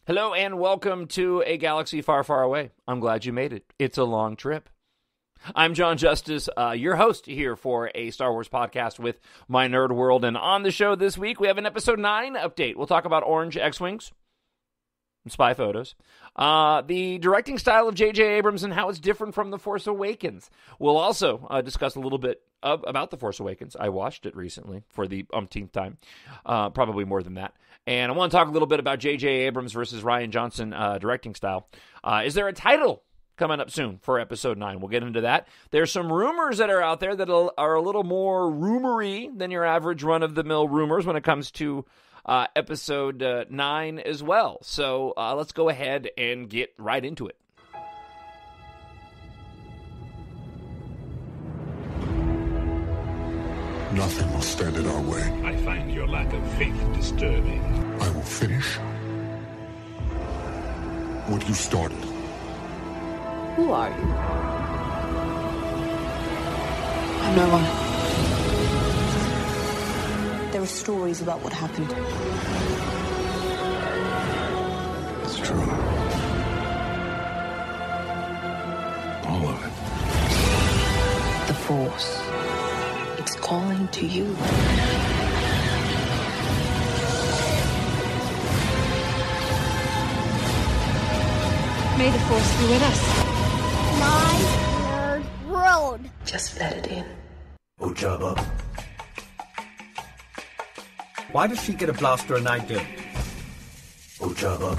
Hello and welcome to a galaxy far, far away. I'm glad you made it. It's a long trip. I'm Jon Justice, your host here for a Star Wars podcast with My Nerd World. And on the show this week, we have an Episode 9 update. We'll talk about orange X-Wings and spy photos. The directing style of J.J. Abrams and how it's different from The Force Awakens. We'll also discuss a little bit about The Force Awakens. I watched it recently for the umpteenth time, probably more than that. And I want to talk a little bit about J.J. Abrams versus Rian Johnson directing style. Is there a title coming up soon for Episode 9? We'll get into that. There's some rumors that are out there that are a little more rumory than your average run-of-the-mill rumors when it comes to Episode 9 as well. So let's go ahead and get right into it. Nothing will stand in our way. I find your lack of faith disturbing. I will finish what you started. Who are you? I'm no one. There are stories about what happened. It's true. All of it. The Force. It's calling to you. May the Force be with us. My Nerd World. Just let it in. Ojaba. Why does she get a blaster and I don't? Ojaba.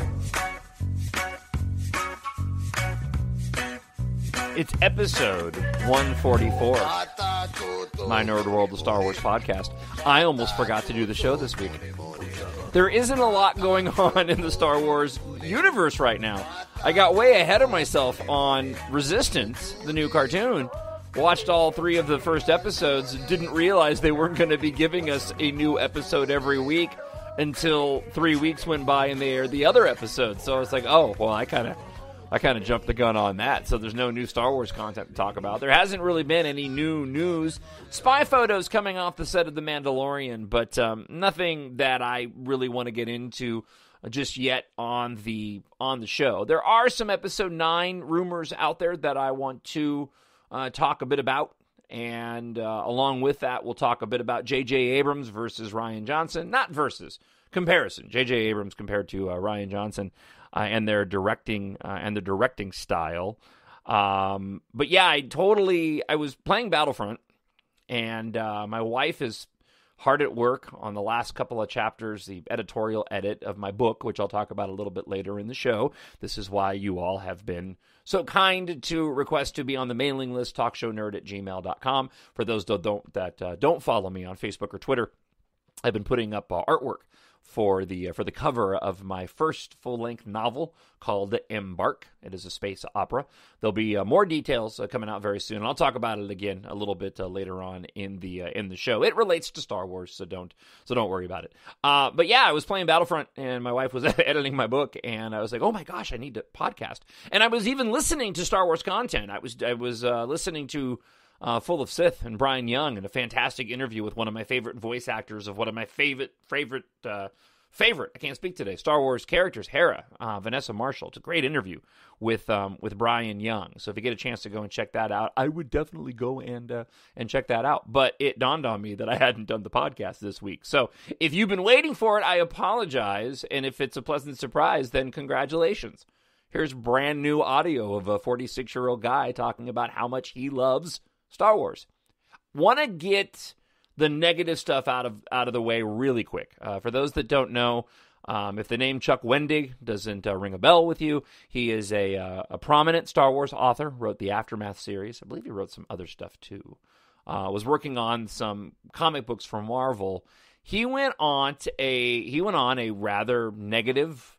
It's episode 144. My Nerd World, the Star Wars podcast. I almost forgot to do the show this week. There isn't a lot going on in the Star Wars universe right now. I got way ahead of myself on Resistance, the new cartoon. Watched all 3 of the first episodes, didn't realize they weren't going to be giving us a new episode every week until 3 weeks went by and they aired the other episodes. So I was like, oh, well, I kind of jumped the gun on that. So there's no new Star Wars content to talk about. There hasn't really been any new news. Spy photos coming off the set of The Mandalorian, but nothing that I really want to get into just yet on the show. There are some Episode 9 rumors out there that I want to talk a bit about. And along with that, we'll talk a bit about J.J. Abrams versus Rian Johnson. Not versus, comparison. J.J. Abrams compared to Rian Johnson. And their directing style. But yeah, I was playing Battlefront, and my wife is hard at work on the last couple of chapters, the editorial edit of my book, which I'll talk about a little bit later in the show. This is why you all have been so kind to request to be on the mailing list, talkshownerd@gmail.com. For those that don't follow me on Facebook or Twitter, I've been putting up artwork for the cover of my first full-length novel called Embark. It is a space opera. There'll be more details coming out very soon, and I'll talk about it again a little bit later on in the show. It relates to Star Wars, so don't worry about it. But yeah, I was playing Battlefront, and my wife was editing my book, and I was like, oh my gosh, I need to podcast. And I was even listening to Star Wars content. I was listening to Full of Sith and Brian Young, and a fantastic interview with one of my favorite voice actors of one of my favorite, I can't speak today, Star Wars characters, Hera, Vanessa Marshall. It's a great interview with Brian Young. So if you get a chance to go and check that out, I would definitely go and check that out. But it dawned on me that I hadn't done the podcast this week. So if you've been waiting for it, I apologize. And if it's a pleasant surprise, then congratulations. Here's brand new audio of a 46-year-old guy talking about how much he loves Star Wars. Want to get the negative stuff out of the way really quick. For those that don't know, if the name Chuck Wendig doesn't ring a bell with you, he is a prominent Star Wars author, wrote the Aftermath series. I believe he wrote some other stuff too. Was working on some comic books for Marvel. He went on a rather negative,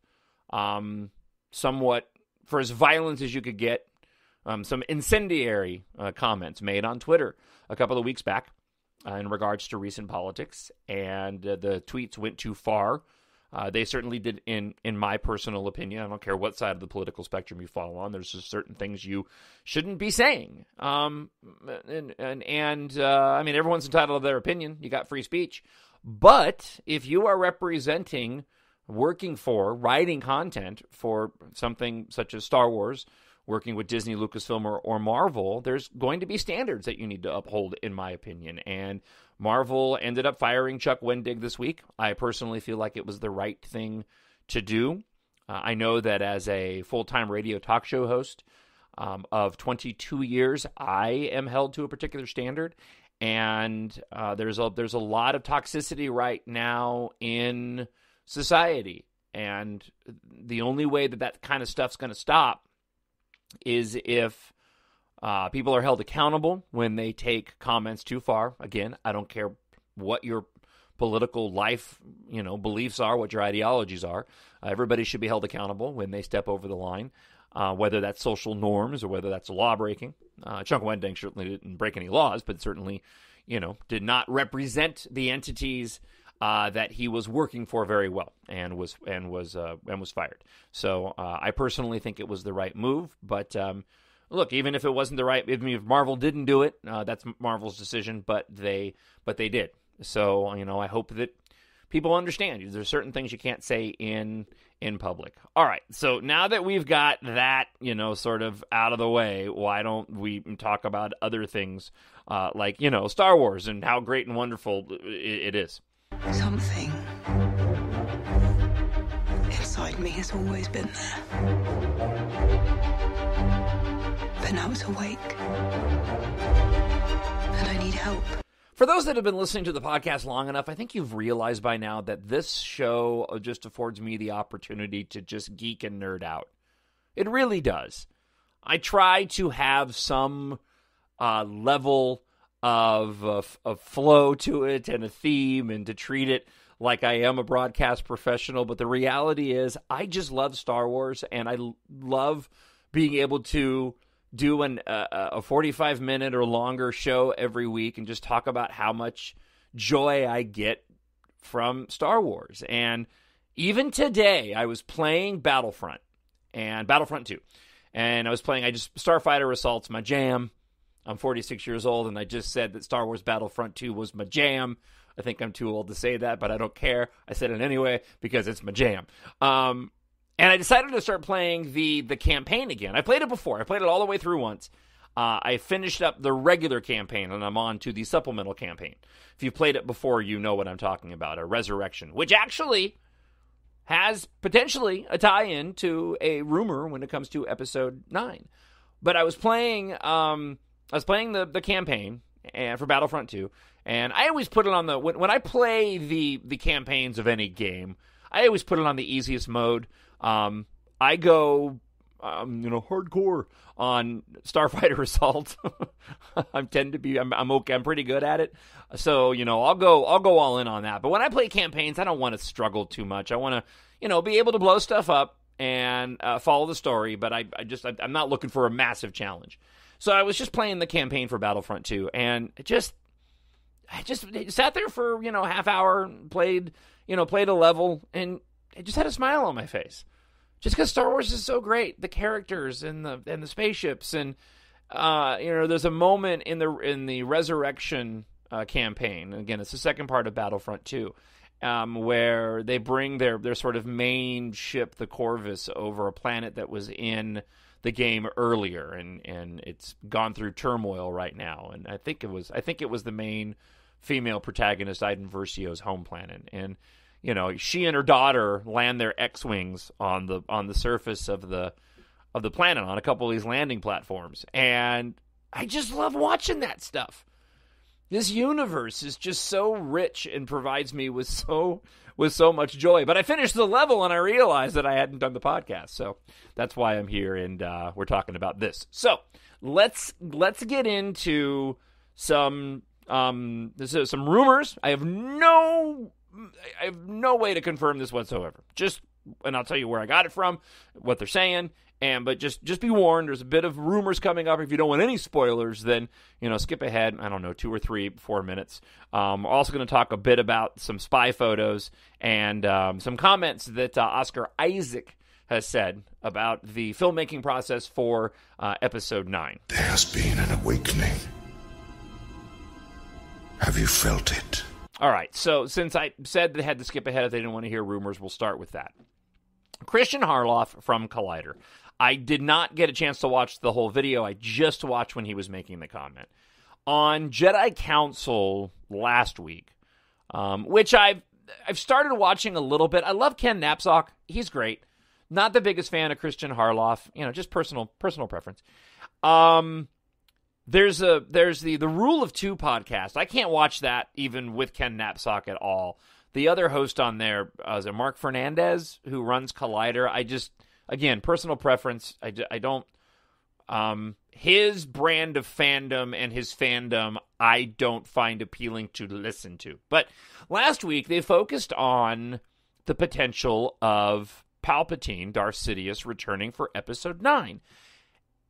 somewhat, for as violent as you could get, some incendiary comments made on Twitter a couple of weeks back in regards to recent politics, and the tweets went too far. They certainly did, in my personal opinion. I don't care what side of the political spectrum you fall on. There's just certain things you shouldn't be saying. I mean, everyone's entitled to their opinion. You got free speech. But if you are representing writing content for something such as Star Wars, working with Disney, Lucasfilm, or Marvel, there's going to be standards that you need to uphold, in my opinion. And Marvel ended up firing Chuck Wendig this week. I personally feel like it was the right thing to do. I know that as a full-time radio talk show host of 22 years, I am held to a particular standard. And there's a lot of toxicity right now in society. And the only way that kind of stuff's going to stop is if people are held accountable when they take comments too far. Again, I don't care what your political life, beliefs are, what your ideologies are. Everybody should be held accountable when they step over the line, whether that's social norms or whether that's law breaking. Chuck Wendig certainly didn't break any laws, but certainly, did not represent the entities that he was working for very well, and was fired. So I personally think it was the right move. But look, even if it wasn't the right, if Marvel didn't do it, that's Marvel's decision. But they did. So I hope that people understand. There's certain things you can't say in public. All right. So now that we've got that sort of out of the way, why don't we talk about other things like Star Wars and how great and wonderful it is. Something inside me has always been there. But now it's awake. And I need help. For those that have been listening to the podcast long enough, I think you've realized by now that this show just affords me the opportunity to just geek and nerd out. It really does. I try to have some level of flow to it and a theme, and to treat it like I am a broadcast professional. But the reality is I just love Star Wars, and I love being able to do a 45-minute or longer show every week and just talk about how much joy I get from Star Wars. And even today, I was playing Battlefront 2. And I was playing, Starfighter Assault's my jam. I'm 46 years old, and I just said that Star Wars Battlefront 2 was my jam. I think I'm too old to say that, but I don't care. I said it anyway because it's my jam. And I decided to start playing the campaign again. I played it before. I played it all the way through once. I finished up the regular campaign, and I'm on to the supplemental campaign. If you've played it before, you know what I'm talking about, a Resurrection, which actually has potentially a tie-in to a rumor when it comes to Episode 9. But I was playing the campaign for Battlefront 2, and I always put it on when I play the campaigns of any game, I always put it on the easiest mode. I go, hardcore on Starfighter Assault. I'm okay. I'm pretty good at it. So, I'll go all in on that. But when I play campaigns, I don't want to struggle too much. I want to, be able to blow stuff up and follow the story. But I'm not looking for a massive challenge. So I was just playing the campaign for Battlefront 2, and I just sat there for, half hour, played a level, and I just had a smile on my face. Just because Star Wars is so great, the characters and the spaceships, and there's a moment in the Resurrection campaign. Again, it's the second part of Battlefront 2, where they bring their sort of main ship, the Corvus, over a planet that was in the game earlier, and it's gone through turmoil right now. And I think it was the main female protagonist, Iden Versio's home planet, and she and her daughter land their X-wings on the surface of the planet on a couple of these landing platforms. And I just love watching that stuff. This universe is just so rich and provides me with so much joy. But I finished the level and I realized that I hadn't done the podcast. So that's why I'm here, and we're talking about this. So let's get into some rumors. I have no way to confirm this whatsoever. And I'll tell you where I got it from, what they're saying, but just be warned. There's a bit of rumors coming up. If you don't want any spoilers, then skip ahead. I don't know, 2 or 3, 4 minutes. We're also going to talk a bit about some spy photos and some comments that Oscar Isaac has said about the filmmaking process for Episode 9. There has been an awakening. Have you felt it? All right, so since I said they had to skip ahead if they didn't want to hear rumors, we'll start with that. Christian Harloff from Collider. I did not get a chance to watch the whole video. I just watched when he was making the comment. On Jedi Council last week, which I've started watching a little bit. I love Ken Knapsack. He's great. Not the biggest fan of Christian Harloff. Just personal preference. There's the Rule of Two podcast. I can't watch that even with Ken Knapsack at all. The other host on there is Mark Fernandez, who runs Collider. Again, personal preference. I don't. His brand of fandom and his fandom, I don't find appealing to listen to. But last week, they focused on the potential of Palpatine, Darth Sidious, returning for Episode 9.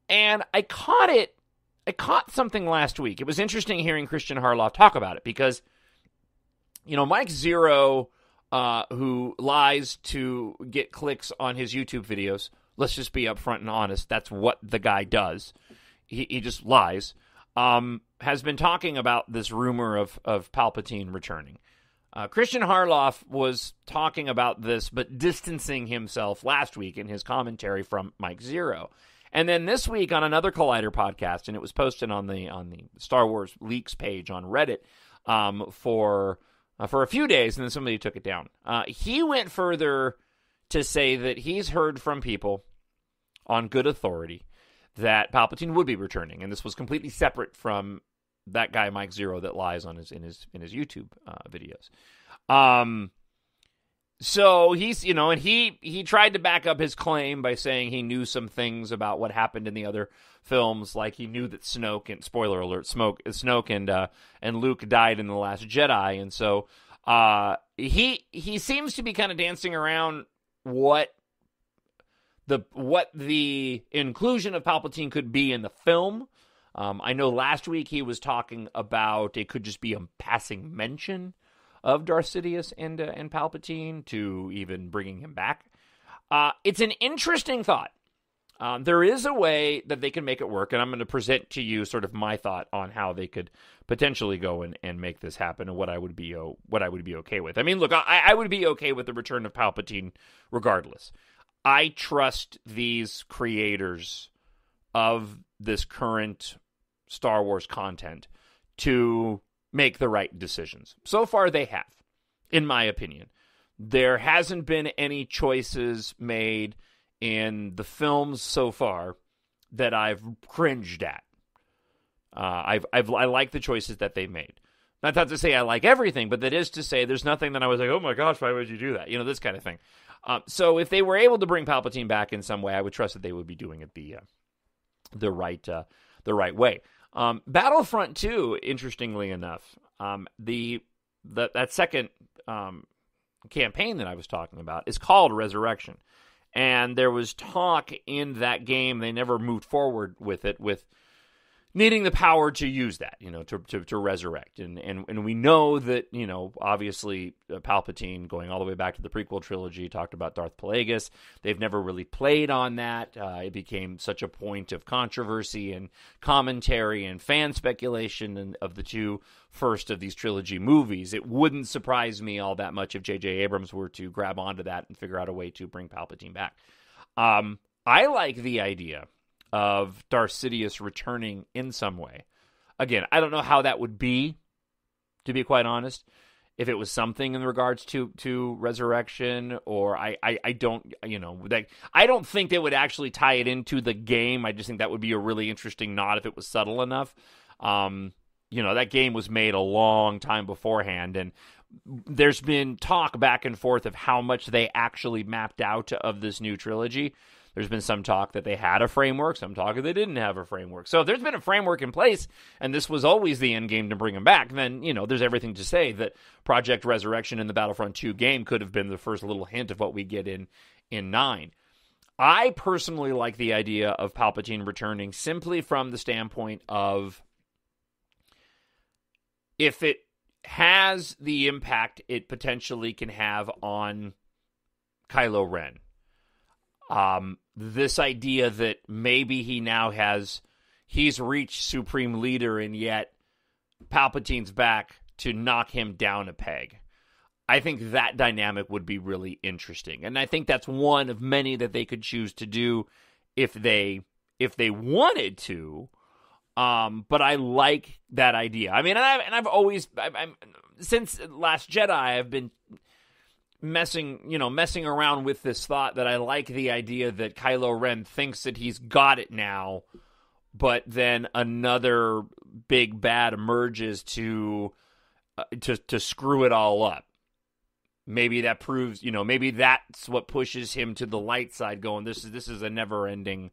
And I caught something last week. It was interesting hearing Christian Harloff talk about it because, Mike Zero, who lies to get clicks on his YouTube videos, let's just be upfront and honest, that's what the guy does. He just lies, has been talking about this rumor of Palpatine returning. Christian Harloff was talking about this, but distancing himself last week in his commentary from Mike Zero. And then this week on another Collider podcast, and it was posted on the Star Wars Leaks page on Reddit for a few days, and then somebody took it down. He went further to say that he's heard from people on good authority that Palpatine would be returning, and this was completely separate from that guy Mike Zero that lies on in his YouTube videos. So he's, and he tried to back up his claim by saying he knew some things about what happened in the other films, like he knew that Snoke, and spoiler alert, Snoke and Luke died in The Last Jedi, and so he seems to be kind of dancing around what the inclusion of Palpatine could be in the film. I know last week he was talking about it could just be a passing mention of Darth Sidious and Palpatine to even bringing him back. It's an interesting thought. There is a way that they can make it work, and I'm going to present to you sort of my thought on how they could potentially go and make this happen, and what I would be okay with. I mean, look, I would be okay with the return of Palpatine regardless. I trust these creators of this current Star Wars content to make the right decisions. So far, they have, in my opinion. There hasn't been any choices made in the films so far that I've cringed at. I like the choices that they've made. Not to say I like everything, but that is to say there's nothing that I was like, oh my gosh, why would you do that? This kind of thing. So if they were able to bring Palpatine back in some way, I would trust that they would be doing it the right way. Battlefront 2, interestingly enough, that second campaign that I was talking about is called Resurrection. And there was talk in that game, they never moved forward with it, with needing the power to use that, to resurrect. And we know that, obviously Palpatine, going all the way back to the prequel trilogy, talked about Darth Plagueis. They've never really played on that. It became such a point of controversy and commentary and fan speculation of the two first of these trilogy movies. It wouldn't surprise me all that much if J.J. Abrams were to grab onto that and figure out a way to bring Palpatine back. I like the idea of Darth Sidious returning in some way. Again, I don't know how that would be, to be quite honest. If it was something in regards to resurrection, or I don't, I don't think they would actually tie it into the game. I just think that would be a really interesting nod if it was subtle enough. That game was made a long time beforehand, and there's been talk back and forth of how much they actually mapped out of this new trilogy. There's been some talk that they had a framework, some talk that they didn't have a framework. So if there's been a framework in place, and this was always the end game to bring him back, then, there's everything to say that Project Resurrection in the Battlefront 2 game could have been the first little hint of what we get in 9. I personally like the idea of Palpatine returning simply from the standpoint of if it has the impact it potentially can have on Kylo Ren. This idea that maybe he's reached Supreme Leader, and yet Palpatine's back to knock him down a peg. I think that dynamic would be really interesting. And I think that's one of many that they could choose to do if they wanted to. But I like that idea. I mean, I've always, since Last Jedi, I've been messing around with this thought that I like the idea that Kylo Ren thinks that he's got it now, but then another big bad emerges to screw it all up. Maybe that proves, maybe that's what pushes him to the light side, going, this is a never-ending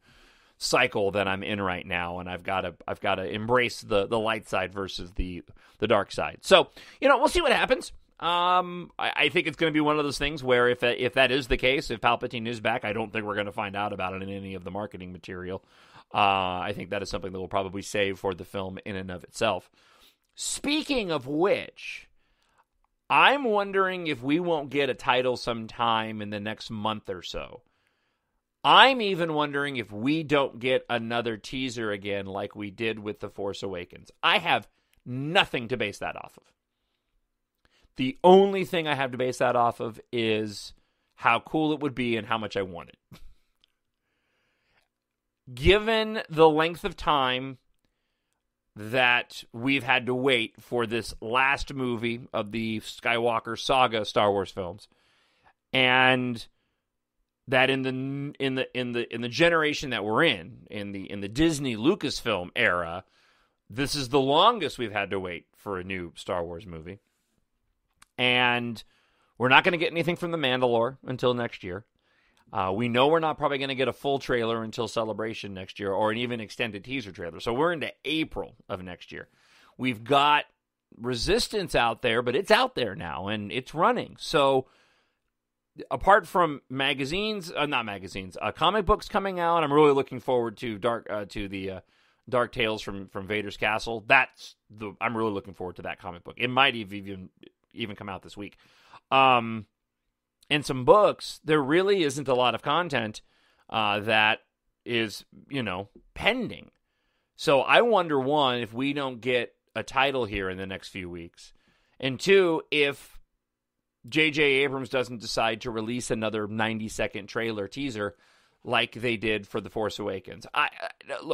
cycle that I'm in right now, and I've got to embrace the light side versus the dark side. So, we'll see what happens. I think it's going to be one of those things where if that is the case, if Palpatine is back, I don't think we're going to find out about it in any of the marketing material. I think that is something that we'll probably save for the film in and of itself. Speaking of which, I'm wondering if we won't get a title sometime in the next month or so. I'm even wondering if we don't get another teaser again like we did with The Force Awakens. I have nothing to base that off of. The only thing I have to base that off of is how cool it would be and how much I want it. Given the length of time that we've had to wait for this last movie of the Skywalker saga Star Wars films, and that in the generation that we're in the Disney Lucasfilm era, this is the longest we've had to wait for a new Star Wars movie. And we're not going to get anything from The Mandalore until next year. We know we're not probably going to get a full trailer until Celebration next year, or an even extended teaser trailer. So we're into April of next year. We've got Resistance out there, but it's out there now, and it's running. So apart from comic books coming out, I'm really looking forward to the Dark Tales from Vader's Castle. I'm really looking forward to that comic book. It might even come out this week. And some books, there really isn't a lot of content that is, pending. So I wonder, one, if we don't get a title here in the next few weeks. And two, if J.J. Abrams doesn't decide to release another 90-second trailer teaser like they did for The Force Awakens.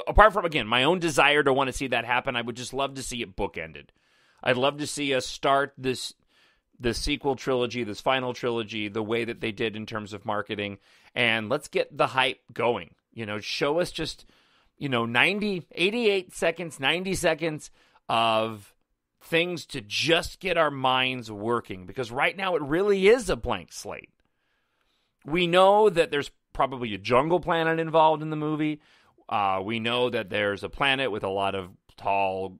Apart from, again, my own desire to want to see that happen, I would just love to see it bookended. I'd love to see us start the sequel trilogy, this final trilogy, the way that they did in terms of marketing, and let's get the hype going. Show us just, 88 seconds, 90 seconds of things to just get our minds working, because right now it really is a blank slate. We know that there's probably a jungle planet involved in the movie. We know that there's a planet with a lot of tall,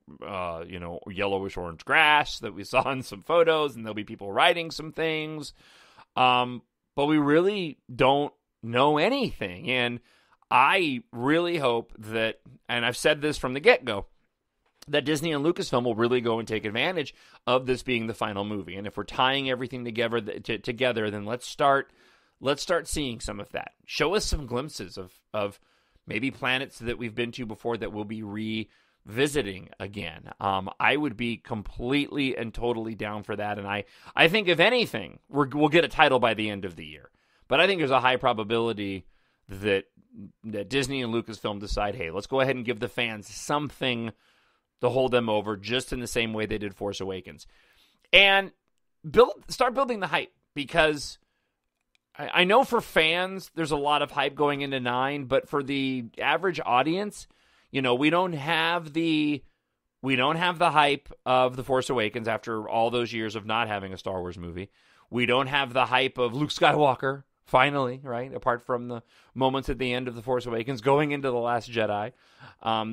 yellowish orange grass that we saw in some photos, and there'll be people riding some things. But we really don't know anything. And I really hope that, and I've said this from the get-go, that Disney and Lucasfilm will really go and take advantage of this being the final movie. And if we're tying everything together, then let's start seeing some of that. Show us some glimpses of maybe planets that we've been to before that we'll be revisiting again. I would be completely and totally down for that. And I think, if anything, we'll get a title by the end of the year. But I think there's a high probability that Disney and Lucasfilm decide, hey, let's go ahead and give the fans something to hold them over, just in the same way they did Force Awakens. And start building the hype, because I know for fans there's a lot of hype going into 9, but for the average audience, we don't have the hype of The Force Awakens after all those years of not having a Star Wars movie. We don't have the hype of Luke Skywalker, finally, right? Apart from the moments at the end of The Force Awakens going into The Last Jedi.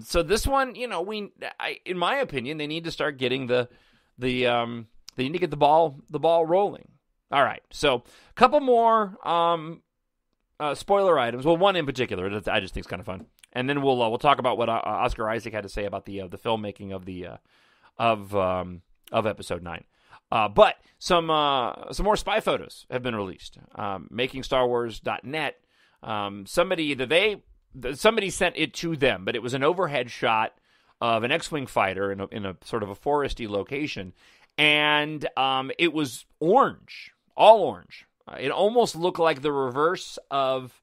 So this one, in my opinion, they need to start getting they need to get the ball rolling. All right, so a couple more spoiler items. Well, one in particular that I just think is kind of fun, and then we'll talk about what Oscar Isaac had to say about the filmmaking of Episode 9. But some more spy photos have been released. MakingStarWars.net. Somebody sent it to them, but it was an overhead shot of an X-wing fighter in a sort of a foresty location. and it was orange, all orange. It almost looked like the reverse of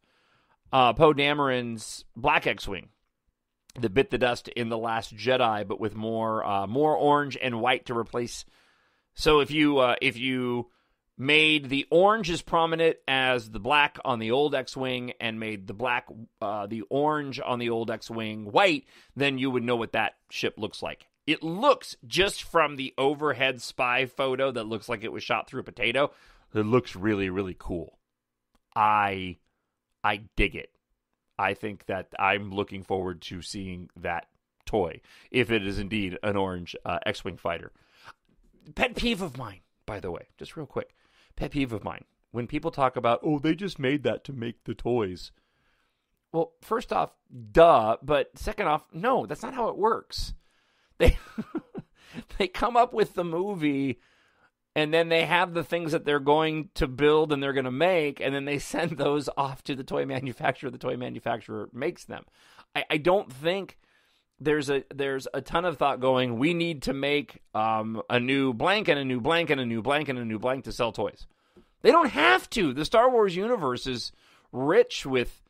Poe Dameron's Black X-Wing that bit the dust in The Last Jedi, but with more orange and white to replace. So if you made the orange as prominent as the black on the old X-Wing and made the orange on the old X-Wing white, then you would know what that ship looks like. It looks, just from the overhead spy photo that looks like it was shot through a potato, it looks really, really cool. I dig it. I think that I'm looking forward to seeing that toy, if it is indeed an orange X-Wing fighter. Pet peeve of mine, by the way, just real quick. Pet peeve of mine. When people talk about, oh, they just made that to make the toys. Well, first off, duh. But second off, no, that's not how it works. They come up with the movie, and then they have the things that they're going to build and they're going to make, and then they send those off to the toy manufacturer. The toy manufacturer makes them. I don't think there's a ton of thought going, we need to make a new blank and a new blank and a new blank and a new blank to sell toys. They don't have to. The Star Wars universe is rich with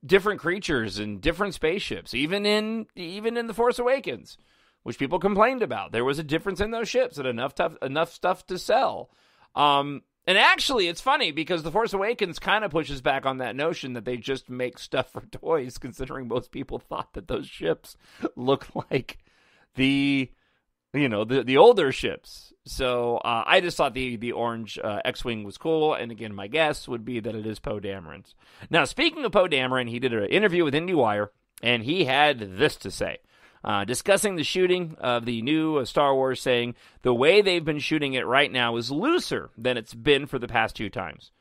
different creatures and different spaceships, even in The Force Awakens, which people complained about. There was a difference in those ships and enough stuff to sell. And actually, it's funny because The Force Awakens kind of pushes back on that notion that they just make stuff for toys, considering most people thought that those ships look like the older ships. So I just thought the orange X-Wing was cool, and again, my guess would be that it is Poe Dameron's. Now, speaking of Poe Dameron, he did an interview with IndieWire, and he had this to say. Discussing the shooting of the new Star Wars, saying the way they've been shooting it right now is looser than it's been for the past 2 times.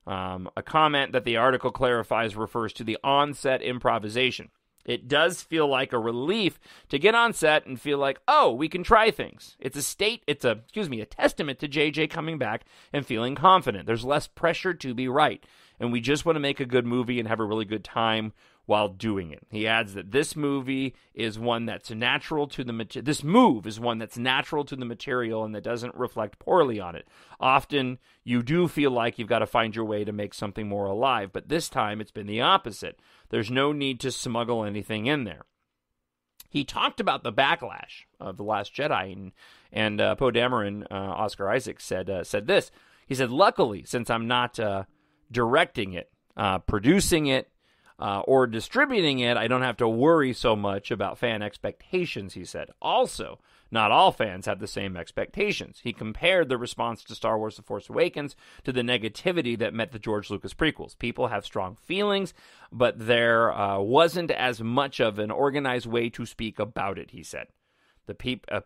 A comment that the article clarifies refers to the on-set improvisation. It does feel like a relief to get on set and feel like, oh, we can try things. It's a testament to JJ coming back and feeling confident. There's less pressure to be right, and we just want to make a good movie and have a really good time while doing it. He adds that this movie is one that's natural to the this move is one that's natural to the material and that doesn't reflect poorly on it. Often you do feel like you've got to find your way to make something more alive, but this time it's been the opposite. There's no need to smuggle anything in there. He talked about the backlash of The Last Jedi, and Poe Dameron, Oscar Isaac, said this. He said, luckily, since I'm not directing it, producing it, or distributing it, I don't have to worry so much about fan expectations, he said. Also, not all fans have the same expectations. He compared the response to Star Wars The Force Awakens to the negativity that met the George Lucas prequels. People have strong feelings, but there wasn't as much of an organized way to speak about it, he said. The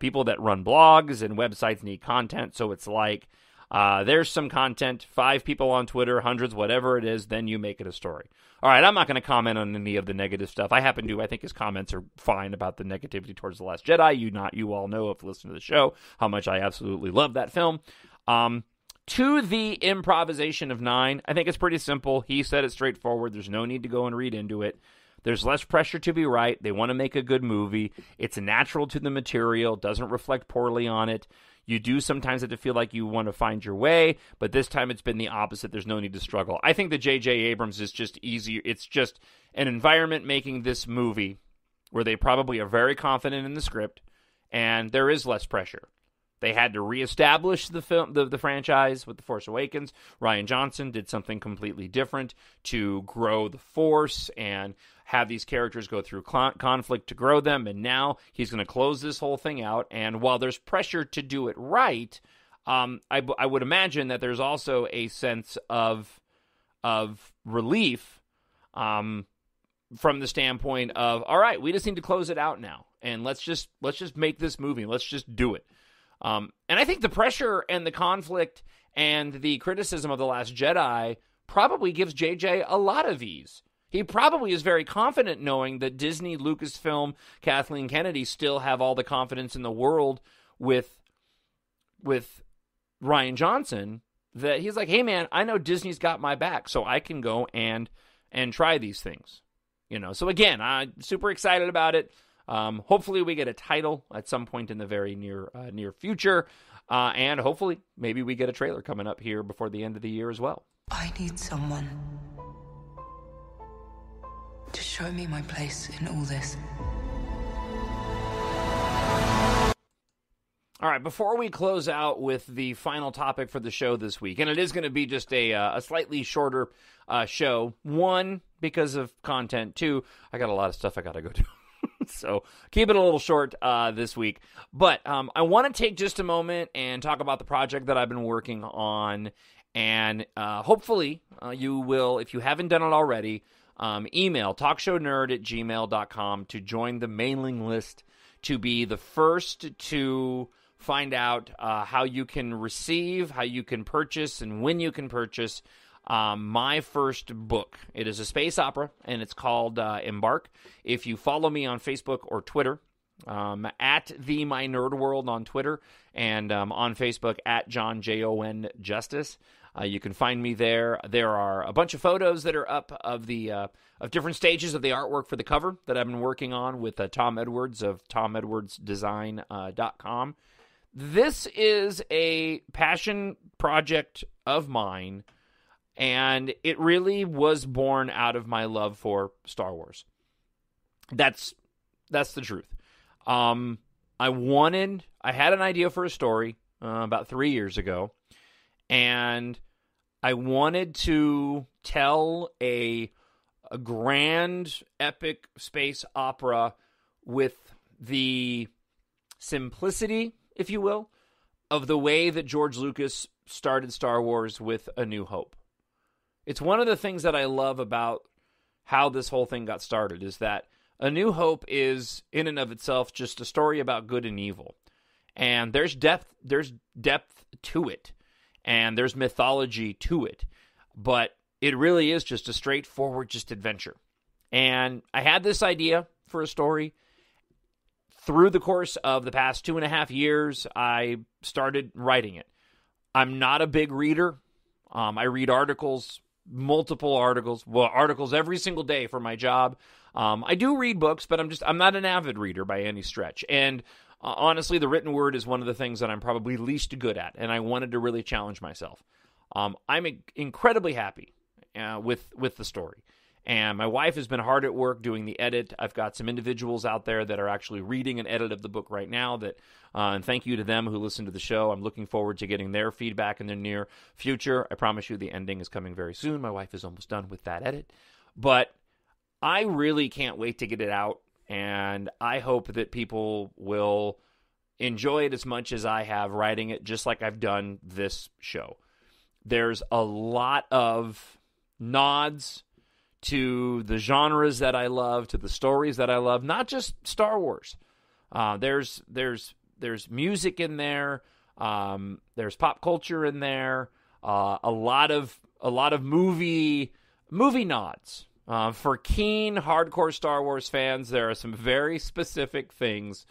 people that run blogs and websites need content, so it's like, there's some content, 5 people on Twitter, hundreds, whatever it is, then you make it a story. All right, I'm not going to comment on any of the negative stuff. I think his comments are fine about the negativity towards The Last Jedi. You all know, if you listen to the show, how much I absolutely love that film. To the improvisation of 9, I think it's pretty simple. He said it straightforward. There's no need to go and read into it. There's less pressure to be right. They want to make a good movie. It's natural to the material. Doesn't reflect poorly on it. You do sometimes have to feel like you want to find your way, but this time it's been the opposite. There's no need to struggle. I think that J.J. Abrams is just easier. It's just an environment making this movie where they probably are very confident in the script, and there is less pressure. They had to reestablish the franchise with The Force Awakens. Rian Johnson did something completely different to grow the Force and have these characters go through conflict to grow them, and now he's going to close this whole thing out. And while there's pressure to do it right, I would imagine that there's also a sense of relief from the standpoint of, all right, we just need to close it out now, and let's just make this movie. Let's just do it. And I think the pressure and the conflict and the criticism of The Last Jedi probably gives JJ a lot of ease. He probably is very confident knowing that Disney, Lucasfilm, Kathleen Kennedy still have all the confidence in the world with Rian Johnson, that he's like, hey man, I know Disney's got my back, so I can go and try these things. So again, I'm super excited about it. Hopefully we get a title at some point in the very near future. And hopefully, maybe we get a trailer coming up here before the end of the year as well. I need someone to show me my place in all this. All right, before we close out with the final topic for the show this week, and it is going to be just a slightly shorter show. One, because of content. Two, I got a lot of stuff I got to go do. So keep it a little short this week. But I want to take just a moment and talk about the project that I've been working on. And hopefully you will, if you haven't done it already, email talkshownerd@gmail.com to join the mailing list to be the first to find out how you can receive, how you can purchase, and when you can purchase my first book. It is a space opera, and it's called Embark. If you follow me on Facebook or Twitter, at the My Nerd World on Twitter, and on Facebook at Jon Jon Justice, you can find me there. There are a bunch of photos that are up of the of different stages of the artwork for the cover that I've been working on with Tom Edwards of TomEdwardsDesign.com. This is a passion project of mine, and it really was born out of my love for Star Wars. That's the truth. I had an idea for a story about 3 years ago, and I wanted to tell a grand, epic space opera with the simplicity, if you will, of the way that George Lucas started Star Wars with A New Hope. It's one of the things that I love about how this whole thing got started, is that A New Hope is, in and of itself, just a story about good and evil. And there's depth to it, and there's mythology to it. But it really is just a straightforward adventure. And I had this idea for a story. Through the course of the past 2.5 years, I started writing it. I'm not a big reader. I read articles, multiple articles, articles every single day for my job. I do read books, but I'm not an avid reader by any stretch. And honestly, the written word is one of the things that I'm probably least good at, and I wanted to really challenge myself. I'm incredibly happy with the story. And my wife has been hard at work doing the edit. I've got some individuals out there that are actually reading an edit of the book right now. And thank you to them who listen to the show. I'm looking forward to getting their feedback in the near future. I promise you the ending is coming very soon. My wife is almost done with that edit. But I really can't wait to get it out. And I hope that people will enjoy it as much as I have writing it, just like I've done this show. There's a lot of nods to the genres that I love, to the stories that I love, not just Star Wars. There's music in there. There's pop culture in there. A lot of movie nods. For keen, hardcore Star Wars fans, there are some very specific things,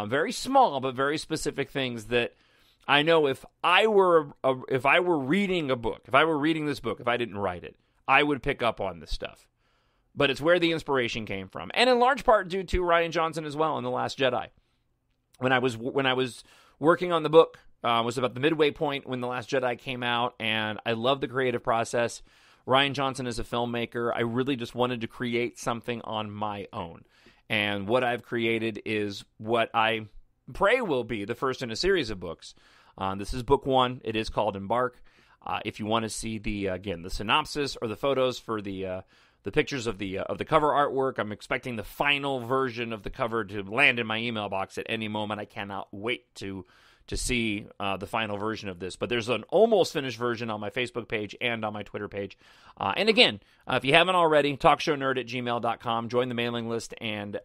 very small but very specific things that I know if I were reading a book, if I were reading this book, if I didn't write it, I would pick up on this stuff. But it's where the inspiration came from. And in large part due to Rian Johnson as well in The Last Jedi. When I was working on the book, was about the midway point when The Last Jedi came out, and I love the creative process. Rian Johnson is a filmmaker. I really just wanted to create something on my own. And what I've created is what I pray will be the first in a series of books. This is book 1. It is called Embark. If you want to see the synopsis or the photos for the pictures of the cover artwork, I'm expecting the final version of the cover to land in my email box at any moment. I cannot wait to see the final version of this. But there's an almost finished version on my Facebook page and on my Twitter page. And again, if you haven't already, talkshownerd@gmail.com. Join the mailing list, and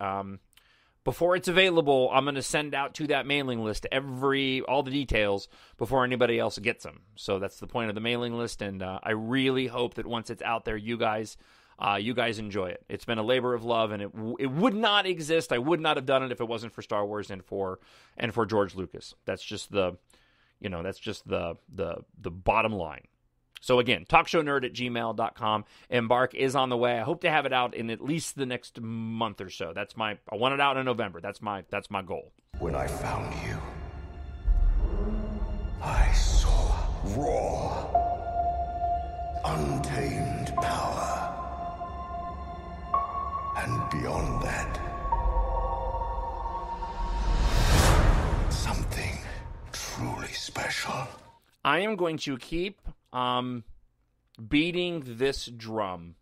before it's available, I'm going to send out to that mailing list all the details before anybody else gets them. So that's the point of the mailing list, and I really hope that once it's out there, you guys enjoy it. It's been a labor of love, and it would not exist. I would not have done it if it wasn't for Star Wars and for George Lucas. That's just the bottom line. So again, talkshownerd@gmail.com. Embark is on the way. I hope to have it out in at least the next month or so. I want it out in November. That's my goal. When I found you, I saw raw, untamed power. And beyond that, something truly special. I am going to keep beating this drum.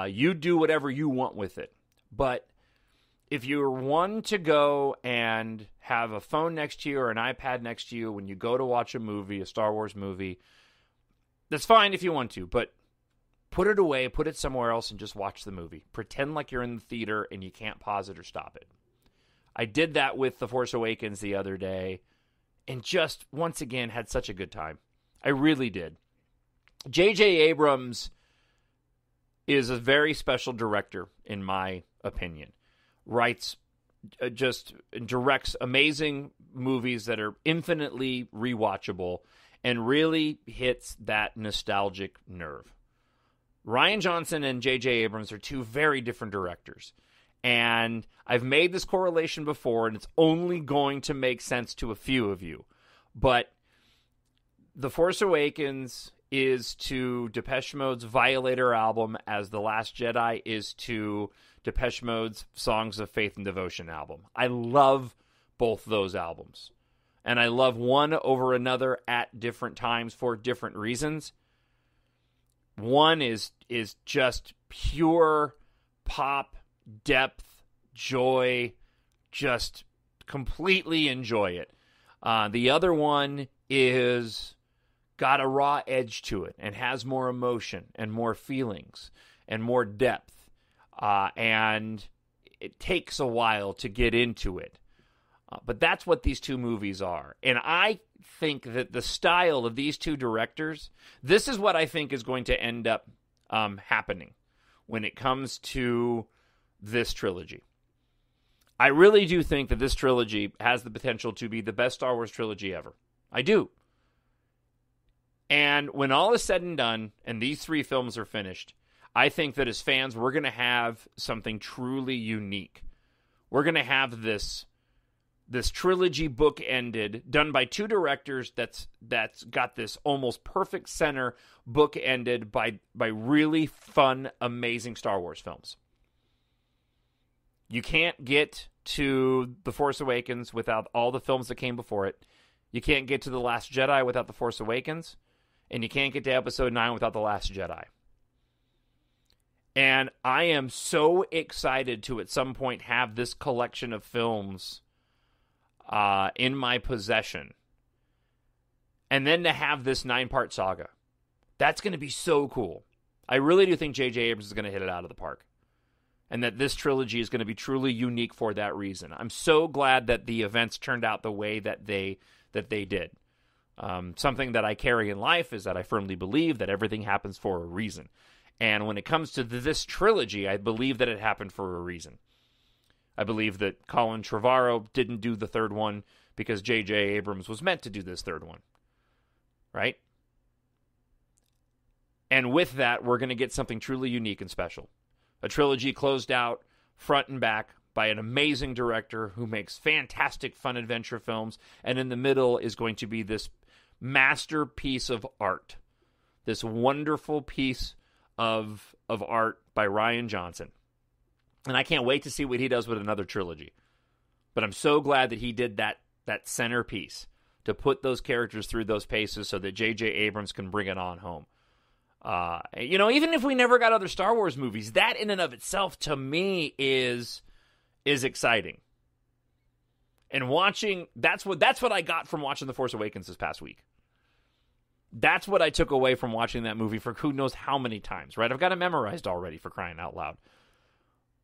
You do whatever you want with it. But if you're one to go and have a phone next to you or an iPad next to you when you go to watch a movie, a Star Wars movie, that's fine if you want to, but put it away, put it somewhere else, and just watch the movie. Pretend like you're in the theater and you can't pause it or stop it. I did that with The Force Awakens the other day, and just, once again, had such a good time. I really did. J.J. Abrams is a very special director, in my opinion. Writes, directs amazing movies that are infinitely rewatchable and really hits that nostalgic nerve. Rian Johnson and J.J. Abrams are two very different directors. And I've made this correlation before, and it's only going to make sense to a few of you. But The Force Awakens is to Depeche Mode's Violator album as The Last Jedi is to Depeche Mode's Songs of Faith and Devotion album. I love both those albums. And I love one over another at different times for different reasons. One is just pure pop, depth, joy, just completely enjoy it. The other one is got a raw edge to it and has more emotion and more feelings and more depth. And it takes a while to get into it. But that's what these two movies are. And I think that the style of these two directors, this is what I think is going to end up happening when it comes to this trilogy. I really do think that this trilogy has the potential to be the best Star Wars trilogy ever. I do. And when all is said and done, and these three films are finished, I think that as fans, we're going to have something truly unique. We're going to have this trilogy book ended, done by two directors that's got this almost perfect center book ended by really fun, amazing Star Wars films. You can't get to The Force Awakens without all the films that came before it. You can't get to The Last Jedi without The Force Awakens. And you can't get to Episode 9 without The Last Jedi. And I am so excited to at some point have this collection of films in my possession. And then to have this 9-part saga. That's going to be so cool. I really do think J.J. Abrams is going to hit it out of the park. And that this trilogy is going to be truly unique for that reason. I'm so glad that the events turned out the way that they did. Something that I carry in life is that I firmly believe that everything happens for a reason. And when it comes to this trilogy, I believe that it happened for a reason. I believe that Colin Trevorrow didn't do the third one because J.J. Abrams was meant to do this third one. Right? And with that, we're going to get something truly unique and special. A trilogy closed out front and back by an amazing director who makes fantastic fun adventure films, and in the middle is going to be this masterpiece of art. This wonderful piece of art by Rian Johnson. And I can't wait to see what he does with another trilogy. But I'm so glad that he did that centerpiece to put those characters through those paces so that J.J. Abrams can bring it on home. Even if we never got other Star Wars movies, that in and of itself, to me, is exciting. And that's what I got from watching The Force Awakens this past week. That's what I took away from watching that movie for who knows how many times, right? I've got it memorized already, for crying out loud.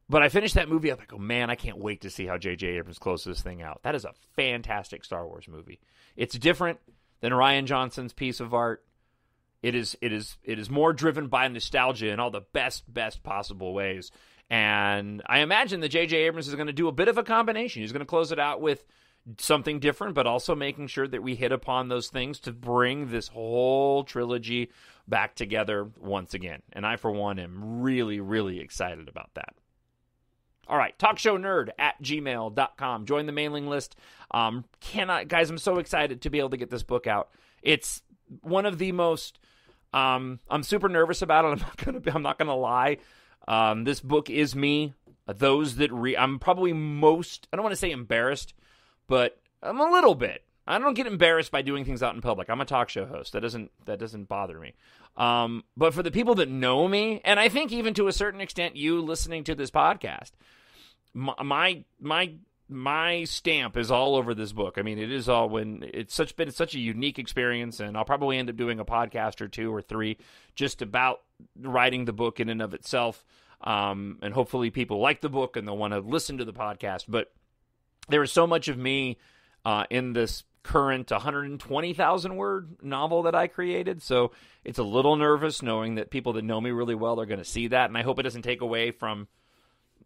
But I finished that movie, I'm like, oh man, I can't wait to see how J.J. Abrams closes this thing out. That is a fantastic Star Wars movie. It's different than Rian Johnson's piece of art. It is more driven by nostalgia in all the best possible ways. And I imagine that J.J. Abrams is going to do a bit of a combination. He's going to close it out with something different, but also making sure that we hit upon those things to bring this whole trilogy back together once again. And I, for one, am really, really excited about that. All right, talkshownerd@gmail.com. Join the mailing list. Guys, I'm so excited to be able to get this book out. It's one of the most, I'm super nervous about it. I'm not gonna lie. This book is me. Those that I'm probably most, I don't want to say embarrassed, but I'm a little bit. I don't get embarrassed by doing things out in public. I'm a talk show host. That doesn't bother me. But for the people that know me, and I think even to a certain extent, you listening to this podcast, my stamp is all over this book. I mean, it is all it's such a unique experience, and I'll probably end up doing a podcast or 2 or 3 just about writing the book in and of itself. And hopefully people like the book and they'll want to listen to the podcast. But there is so much of me in this current 120,000 word novel that I created. So it's a little nervous knowing that people that know me really well are going to see that. And I hope it doesn't take away from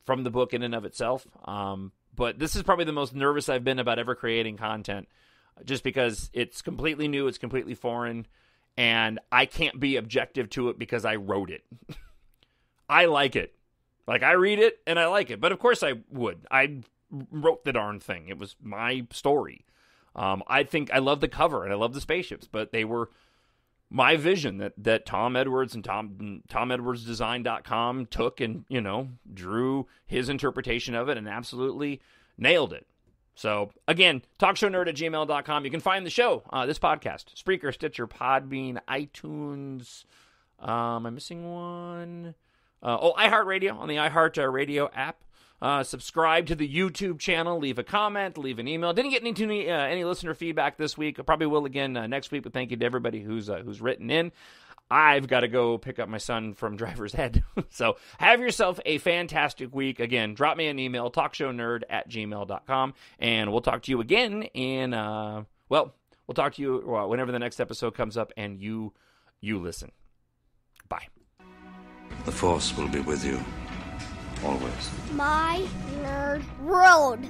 the book in and of itself. But this is probably the most nervous I've been about ever creating content, just because it's completely new. It's completely foreign, and I can't be objective to it because I wrote it. I like it. Like, I read it and I like it, but of course I would. I wrote the darn thing. It was my story. I think I love the cover and I love the spaceships, but they were my vision that Tom Edwards and TomEdwardsDesign.com took and, drew his interpretation of it and absolutely nailed it. So, again, talkshownerd@gmail.com. You can find the show, this podcast, Spreaker, Stitcher, Podbean, iTunes. Am I missing one? iHeartRadio, on the iHeartRadio app. Subscribe to the YouTube channel. Leave a comment. Leave an email. Didn't get any listener feedback this week. I probably will again next week, but thank you to everybody who's written in. I've got to go pick up my son from driver's ed. So have yourself a fantastic week. Again, drop me an email, talkshownerd@gmail.com, and we'll talk to you again we'll talk to you whenever the next episode comes up and you listen. Bye. The Force will be with you, always. My Nerd World.